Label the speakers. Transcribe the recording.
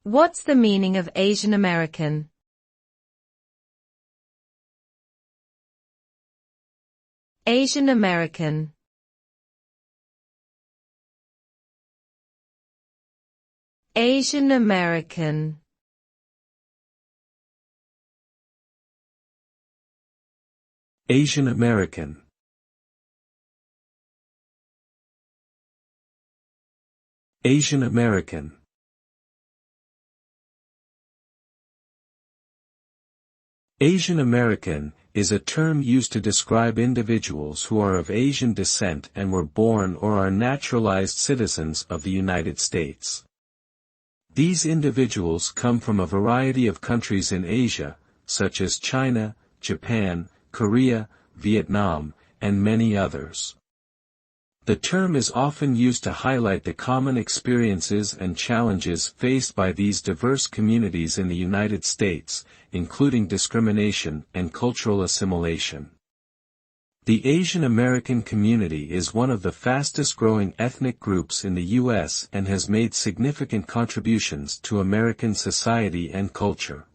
Speaker 1: What's the meaning of Asian American? Asian American. Asian American.
Speaker 2: Asian American. Asian American. Asian American is a term used to describe individuals who are of Asian descent and were born or are naturalized citizens of the United States. These individuals come from a variety of countries in Asia, such as China, Japan, Korea, Vietnam, and many others. The term is often used to highlight the common experiences and challenges faced by these diverse communities in the United States, including discrimination and cultural assimilation. The Asian American community is one of the fastest-growing ethnic groups in the U.S. and has made significant contributions to American society and culture.